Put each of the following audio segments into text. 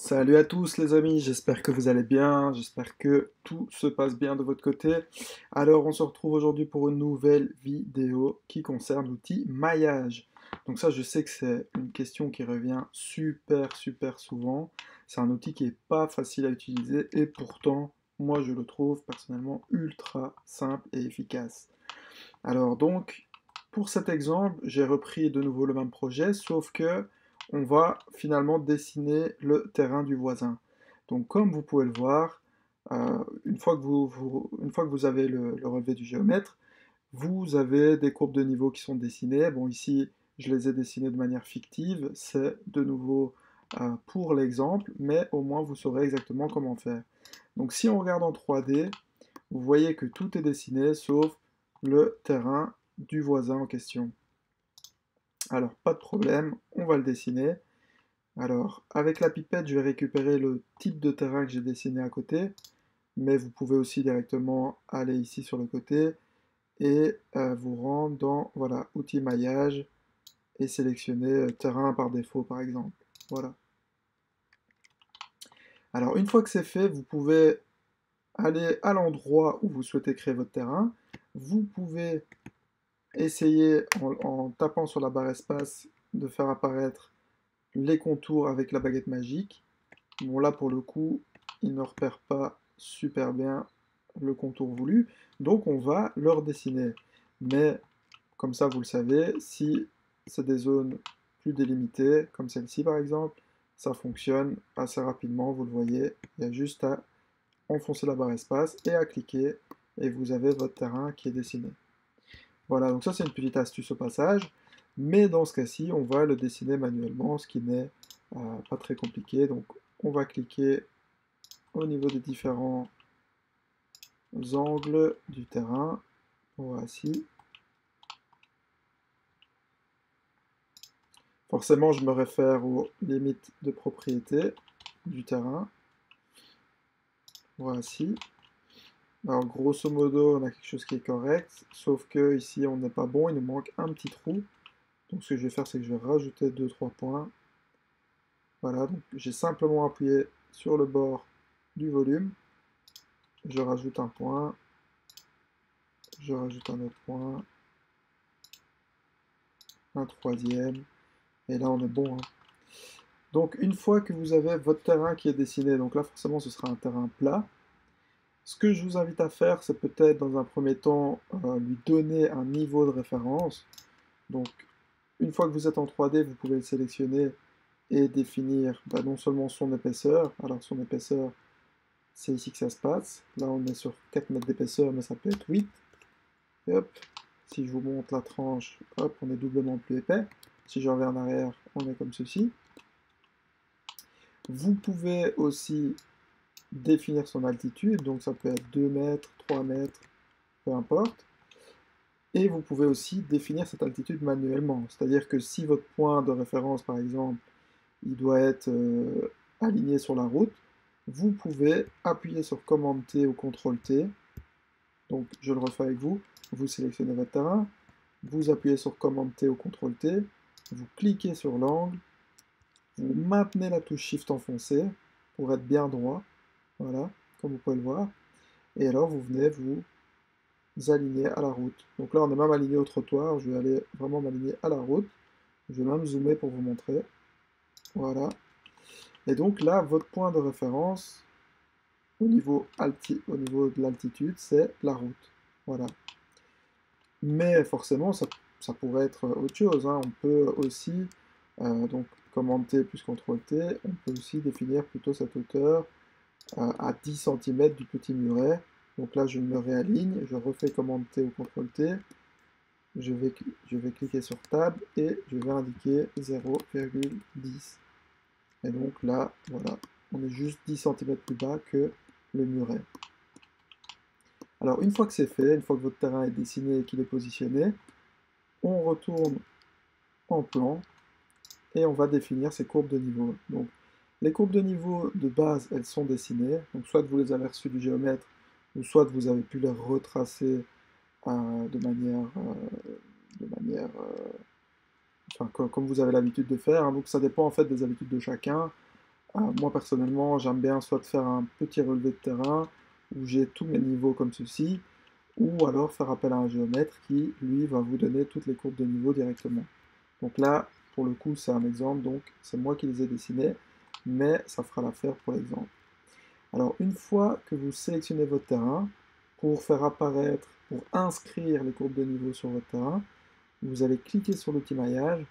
Salut à tous les amis, j'espère que vous allez bien, j'espère que tout se passe bien de votre côté. Alors on se retrouve aujourd'hui pour une nouvelle vidéo qui concerne l'outil maillage. Donc ça je sais que c'est une question qui revient super souvent. C'est un outil qui est pas facile à utiliser et pourtant moi je le trouve personnellement ultra simple et efficace. Alors donc, pour cet exemple, j'ai repris de nouveau le même projet, sauf que on va finalement dessiner le terrain du voisin. Donc comme vous pouvez le voir, une fois que vous avez le relevé du géomètre, vous avez des courbes de niveau qui sont dessinées. Bon ici, je les ai dessinées de manière fictive, c'est de nouveau pour l'exemple, mais au moins vous saurez exactement comment faire. Donc si on regarde en 3D, vous voyez que tout est dessiné sauf le terrain du voisin en question. Alors, pas de problème, on va le dessiner. Alors, avec la pipette, je vais récupérer le type de terrain que j'ai dessiné à côté, mais vous pouvez aussi directement aller ici sur le côté et vous rendre dans, voilà, outils maillage et sélectionner terrain par défaut, par exemple. Voilà. Alors, une fois que c'est fait, vous pouvez aller à l'endroit où vous souhaitez créer votre terrain. Vous pouvez essayer en tapant sur la barre espace de faire apparaître les contours avec la baguette magique. Bon là pour le coup, il ne repère pas super bien le contour voulu, donc on va le redessiner. Mais comme ça vous le savez, si c'est des zones plus délimitées, comme celle-ci par exemple, ça fonctionne assez rapidement, vous le voyez, il y a juste à enfoncer la barre espace et à cliquer, et vous avez votre terrain qui est dessiné. Voilà, donc ça c'est une petite astuce au passage, mais dans ce cas-ci, on va le dessiner manuellement, ce qui n'est pas très compliqué. Donc on va cliquer au niveau des différents angles du terrain. Voici. Forcément, je me réfère aux limites de propriété du terrain. Voici. Alors grosso modo, on a quelque chose qui est correct, sauf que ici on n'est pas bon, il nous manque un petit trou. Donc ce que je vais faire, c'est que je vais rajouter 2-3 points. Voilà, donc j'ai simplement appuyé sur le bord du volume, je rajoute un point, je rajoute un autre point, un troisième, et là on est bon, hein. Donc une fois que vous avez votre terrain qui est dessiné, donc là forcément ce sera un terrain plat, ce que je vous invite à faire, c'est peut-être dans un premier temps lui donner un niveau de référence. Donc une fois que vous êtes en 3D, vous pouvez le sélectionner et définir non seulement son épaisseur, alors son épaisseur c'est ici que ça se passe. Là, on est sur 4 mètres d'épaisseur, mais ça peut être 8. Et hop, si je vous montre la tranche, hop, on est doublement plus épais. Si je reviens en arrière, on est comme ceci. Vous pouvez aussi définir son altitude, donc ça peut être 2 mètres, 3 mètres, peu importe. Et vous pouvez aussi définir cette altitude manuellement. C'est-à-dire que si votre point de référence, par exemple, il doit être aligné sur la route, vous pouvez appuyer sur Commande T ou CTRL T. Donc je le refais avec vous. Vous sélectionnez votre terrain, vous appuyez sur Commande T ou CTRL T, vous cliquez sur l'angle, vous maintenez la touche Shift enfoncée pour être bien droit. Voilà, comme vous pouvez le voir. Et alors vous venez vous aligner à la route. Donc là on est même aligné au trottoir, je vais aller vraiment m'aligner à la route. Je vais même zoomer pour vous montrer. Voilà. Et donc là, votre point de référence au niveau de l'altitude, c'est la route. Voilà. Mais forcément, ça pourrait être autre chose, hein. On peut aussi, donc, commande T plus CTRL T, on peut aussi définir plutôt cette hauteur à 10 cm du petit muret. Donc là, je me réaligne, je refais commande T ou CTRL T, je vais cliquer sur Tab et je vais indiquer 0,10. Et donc là, voilà, on est juste 10 cm plus bas que le muret. Alors une fois que c'est fait, une fois que votre terrain est dessiné et qu'il est positionné, on retourne en plan et on va définir ces courbes de niveau. Donc les courbes de niveau de base, elles sont dessinées, donc soit vous les avez reçues du géomètre, ou soit vous avez pu les retracer de manière, enfin, comme vous avez l'habitude de faire, hein. Donc ça dépend en fait des habitudes de chacun. Moi personnellement, j'aime bien soit faire un petit relevé de terrain où j'ai tous mes niveaux comme ceci, ou alors faire appel à un géomètre qui, lui, va vous donner toutes les courbes de niveau directement. Donc là, pour le coup, c'est un exemple, donc c'est moi qui les ai dessinés, mais ça fera l'affaire pour l'exemple. Alors, une fois que vous sélectionnez votre terrain, pour faire apparaître, pour inscrire les courbes de niveau sur votre terrain, vous allez cliquer sur l'outil maillage,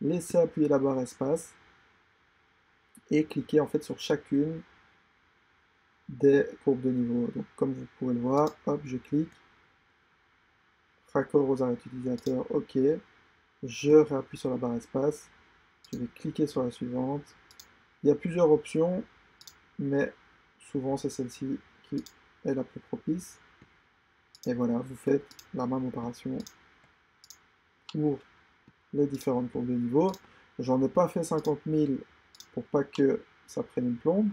laisser appuyer la barre espace, et cliquer en fait sur chacune des courbes de niveau. Donc, comme vous pouvez le voir, hop, je clique, raccord aux arrêts utilisateurs, OK, je réappuie sur la barre espace, je vais cliquer sur la suivante. Il y a plusieurs options, mais souvent c'est celle-ci qui est la plus propice. Et voilà, vous faites la même opération pour les différentes courbes de niveau. J'en ai pas fait 50 000 pour pas que ça prenne une plombe.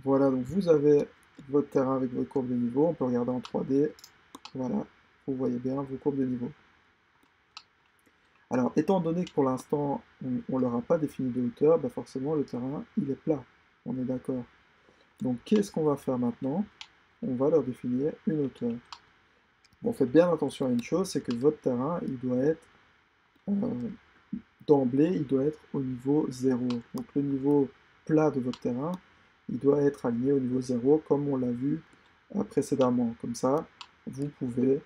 Voilà, donc vous avez votre terrain avec vos courbes de niveau. On peut regarder en 3D. Voilà, vous voyez bien vos courbes de niveau. Alors, étant donné que pour l'instant, on ne leur a pas défini de hauteur, ben forcément le terrain, il est plat. On est d'accord. Donc, qu'est-ce qu'on va faire maintenant? On va leur définir une hauteur. Bon, faites bien attention à une chose, c'est que votre terrain, il doit être, d'emblée, il doit être au niveau 0. Donc, le niveau plat de votre terrain, il doit être aligné au niveau 0, comme on l'a vu précédemment. Comme ça, vous pouvez,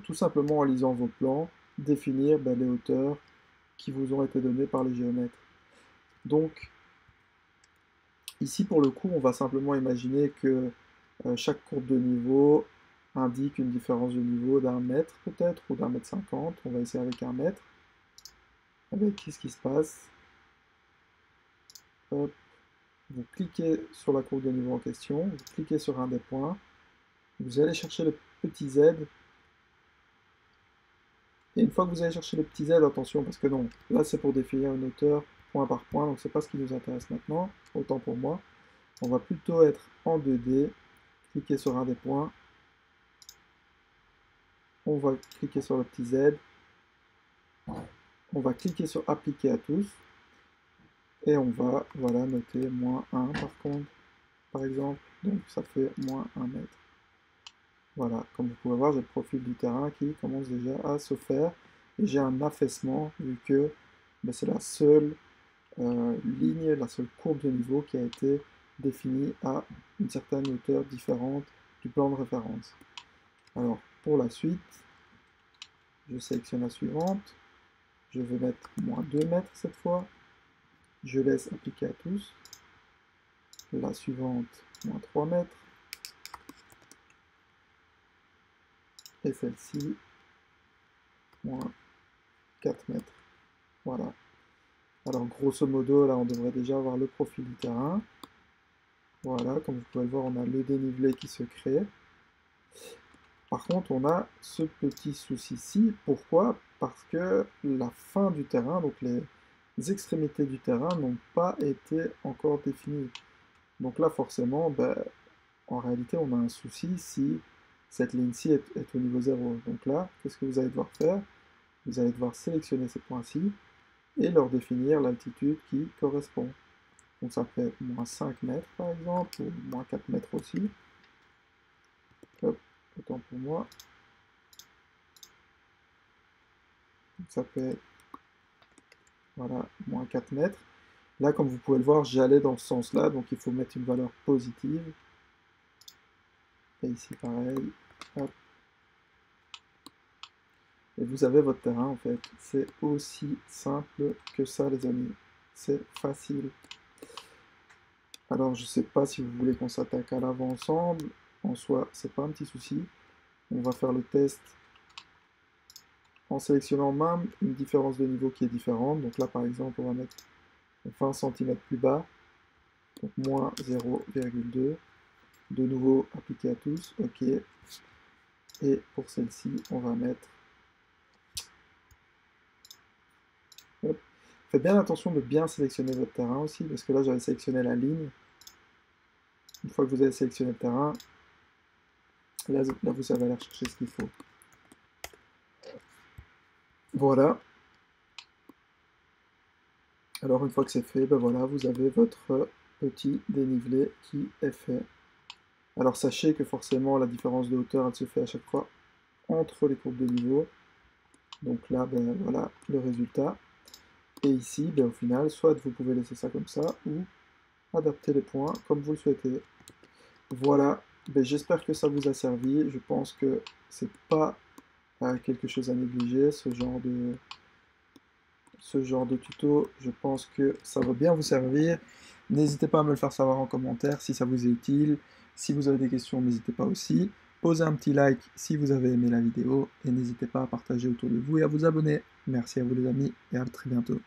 tout simplement en lisant vos plans, définir les hauteurs qui vous ont été données par les géomètres. Donc, ici, pour le coup, on va simplement imaginer que chaque courbe de niveau indique une différence de niveau d'un mètre peut-être, ou d'un mètre 50. On va essayer avec un mètre. Avec qu'est-ce qui se passe? Hop. Vous cliquez sur la courbe de niveau en question, vous cliquez sur un des points, vous allez chercher le petit z, et une fois que vous allez chercher le petit z, attention, parce que non, là c'est pour définir une hauteur point par point, donc c'est pas ce qui nous intéresse maintenant, autant pour moi. On va plutôt être en 2D, cliquer sur un des points, on va cliquer sur le petit z, on va cliquer sur appliquer à tous, et on va voilà, noter -1 par contre, par exemple, donc ça fait -1 mètre. Voilà, comme vous pouvez voir, j'ai le profil du terrain qui commence déjà à se faire, et j'ai un affaissement, vu que c'est la seule ligne, la seule courbe de niveau qui a été définie à une certaine hauteur différente du plan de référence. Alors, pour la suite, je sélectionne la suivante, je vais mettre -2 mètres cette fois, je laisse appliquer à tous, la suivante, -3 mètres, et celle-ci, -4 mètres. Voilà. Alors, grosso modo, là, on devrait déjà avoir le profil du terrain. Voilà, comme vous pouvez le voir, on a le dénivelé qui se crée. Par contre, on a ce petit souci-ci. Pourquoi? Parce que la fin du terrain, donc les extrémités du terrain, n'ont pas été encore définies. Donc là, forcément, en réalité, on a un souci si cette ligne-ci est au niveau 0. Donc là, qu'est-ce que vous allez devoir faire? Vous allez devoir sélectionner ces points-ci et leur définir l'altitude qui correspond. Donc ça peut être -5 mètres par exemple, ou -4 mètres aussi. Hop, autant pour moi. Donc ça peut être, voilà, -4 mètres. Là, comme vous pouvez le voir, j'allais dans ce sens-là, donc il faut mettre une valeur positive. Et ici, pareil. Hop. Et vous avez votre terrain, en fait. C'est aussi simple que ça, les amis. C'est facile. Alors, je ne sais pas si vous voulez qu'on s'attaque à l'avant ensemble. En soi, c'est pas un petit souci. On va faire le test en sélectionnant même une différence de niveau qui est différente. Donc là, par exemple, on va mettre 20 cm plus bas. Donc -0,2. De nouveau, appliquer à tous. OK. Et pour celle-ci, on va mettre... Hop. Faites bien attention de bien sélectionner votre terrain aussi, parce que là, j'avais sélectionné la ligne. Une fois que vous avez sélectionné le terrain, là vous savez aller chercher ce qu'il faut. Voilà. Alors, une fois que c'est fait, voilà, vous avez votre petit dénivelé qui est fait. Alors sachez que forcément la différence de hauteur elle se fait à chaque fois entre les courbes de niveau. Donc là, ben, voilà le résultat. Et ici, ben, au final, soit vous pouvez laisser ça comme ça, ou adapter les points comme vous le souhaitez. Voilà, ben, j'espère que ça vous a servi. Je pense que c'est pas quelque chose à négliger, ce genre de tuto. Je pense que ça va bien vous servir. N'hésitez pas à me le faire savoir en commentaire si ça vous est utile. Si vous avez des questions, n'hésitez pas aussi. Posez un petit like si vous avez aimé la vidéo et n'hésitez pas à partager autour de vous et à vous abonner. Merci à vous les amis et à très bientôt.